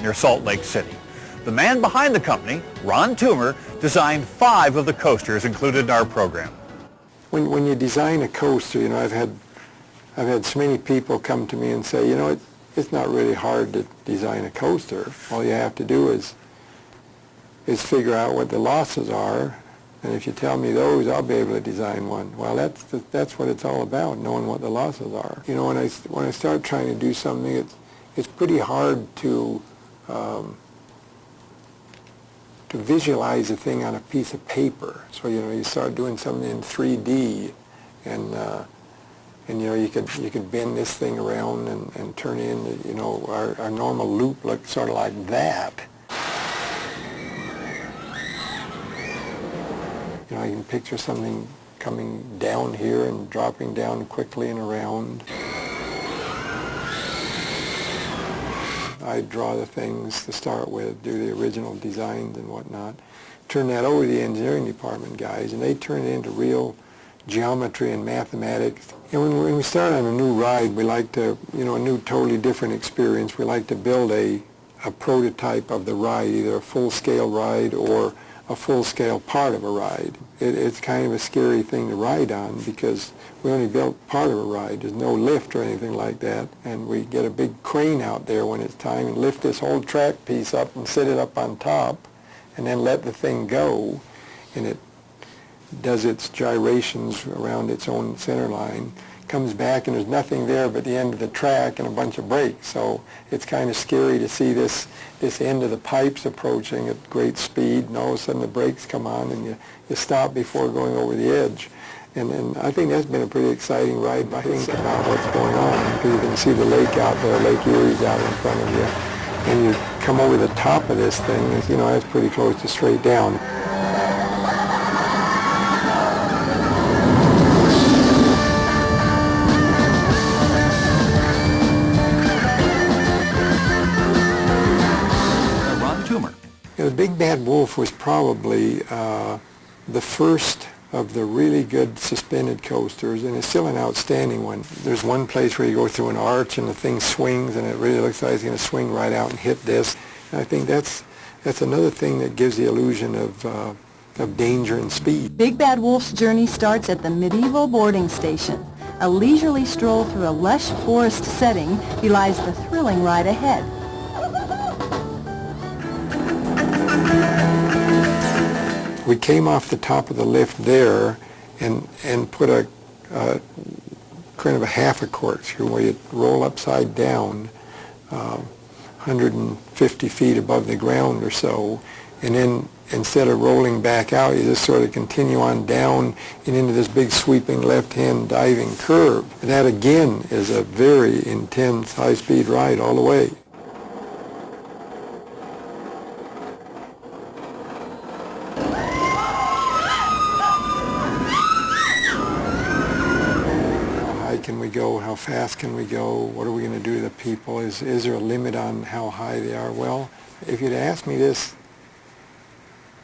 near Salt Lake City. The man behind the company, Ron Toomer, designed 5 of the coasters included in our program. When you design a coaster, you know, I've had so many people come to me and say, you know, it's not really hard to design a coaster. All you have to do is figure out what the losses are, and if you tell me those, I'll be able to design one. Well, that's what it's all about, knowing what the losses are. You know, when I start trying to do something, it's pretty hard to visualize a thing on a piece of paper. So, you know, you start doing something in 3D, and you know, you could bend this thing around and turn it into, you know, our normal loop looks sort of like that. You know, I can picture something coming down here and dropping down quickly and around. I draw the things to start with, do the original designs and whatnot, turn that over to the engineering department guys, and they turn it into real geometry and mathematics. And when we start on a new ride, we like to, you know, a new totally different experience, we like to build a prototype of the ride, either a full-scale ride or a full-scale part of a ride. It's kind of a scary thing to ride on because we only built part of a ride. There's no lift or anything like that. And we get a big crane out there when it's time and lift this whole track piece up and sit it up on top and then let the thing go. And it does its gyrations around its own center line, comes back and there's nothing there but the end of the track and a bunch of brakes. So it's kind of scary to see this end of the pipes approaching at great speed, and all of a sudden the brakes come on and you stop before going over the edge. And I think that's been a pretty exciting ride to think about what's going on, because you can see the lake out there, Lake Erie's out in front of you, and you come over the top of this thing, and, you know, that's pretty close to straight down. The Big Bad Wolf was probably the first of the really good suspended coasters, and it's still an outstanding one. There's one place where you go through an arch and the thing swings, and it really looks like it's going to swing right out and hit this. And I think that's another thing that gives the illusion of danger and speed. Big Bad Wolf's journey starts at the medieval boarding station. A leisurely stroll through a lush forest setting belies the thrilling ride ahead. We came off the top of the lift there and put a kind of a half a corkscrew where you roll upside down 150 feet above the ground or so, and then instead of rolling back out, you just sort of continue on down and into this big sweeping left-hand diving curve. And that again is a very intense high-speed ride all the way. Can we go? How fast can we go? What are we going to do to the people? Is there a limit on how high they are? Well, if you'd asked me this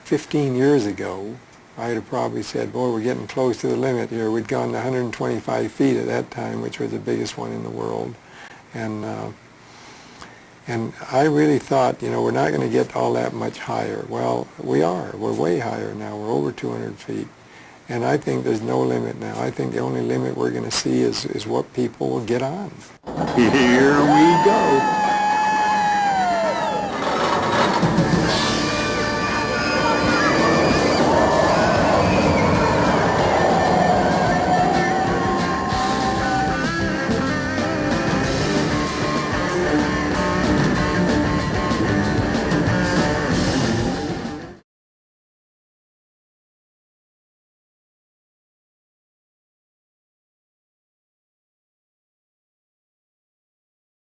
15 years ago, I'd have probably said, boy, we're getting close to the limit here. We'd gone to 125 feet at that time, which was the biggest one in the world. And I really thought, you know, we're not going to get all that much higher. Well, we are. We're way higher now. We're over 200 feet. And I think there's no limit now. I think the only limit we're going to see is what people will get on. Here we go.